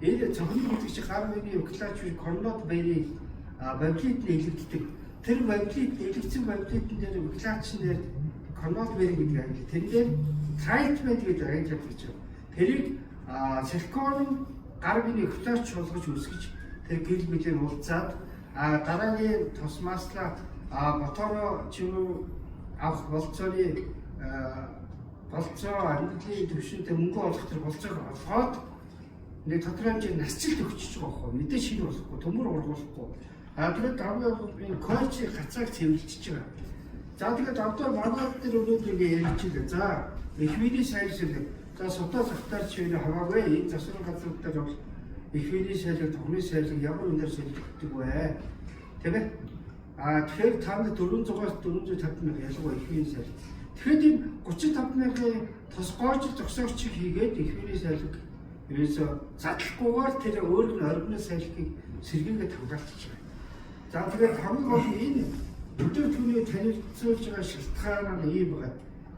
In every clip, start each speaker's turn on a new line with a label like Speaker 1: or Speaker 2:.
Speaker 1: Энэ цохны бүтгэгч гар мөрний уклаач корнод баярыг баблит нэлэгддэг. Тэр баблит нэлэгдсэн баблитэн дээр уклаач нэр корнод баяр гэдэг англи. Тэрээр трайтмент гэдэг англи гэж байна. Тэрийг силикон гар мөрний уклаач болгож үсгэж тэр гэл мэлийн уулзаад дараагийн тосмааслаа моторо чимүү авах болцооны болцоо амьдралын төвшөнтэй мөнгө олох тэр болцоог олгоод нэг тодорхой хэмжээ насжилт өгч байгаа байхгүй мэдээ шинэ болохгүй төмөр ургуулахгүй тэгээд энэ коуч гацааг цэвэрлчихэж байгаа. За тэгээд одоо манайд тэр өнөөдөр ингэ ярьж илээ. За эхвэний сайжрал за сутаа захтаар чивээ хамаагүй энэ засвар газар дээр бол эхвэний сайжрал тохны сайжрал ямар үнээр сайжрдаг вэ? Тэгээд тэгэхээр танд 400-аас 450 мянга ялгаа эхвэний сайжрал. Тэгэхээр энэ 35 мянган тос гоож зогсоорчиг хийгээд эхвэний сайжрал ерөөсө задлахгүйгээр тэр өөр нь оргины сайжралыг сэргийгээд хамгаалчих юм. За тэгээд хамгийн гол нь энэ өдөр түүний танилцуулж байгаа шалтгаан нь ийм байна.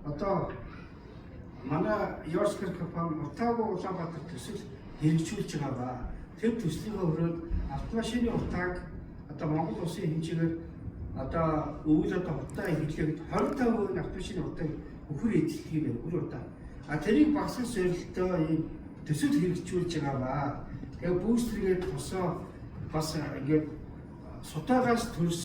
Speaker 1: Одоо манай Yorsker компани Отаву Улаанбаатар төсөл хэрэгжүүлж байгаа ба тэр төслийнхөө өрөөнд автомашины утааг одоо Монгол улсын хэмжээгээр одоо өвөл одоо утаа хэрэглээд 25% автомашины утааг өхөр эзэлдэг юм өхөр утаа. Тэрийг багасгах зорилттой ийм төсөл хэрэгжүүлж байгаа ба тэгээ бүүстргээд тосоо бас ингээд сутаагаас төрсөн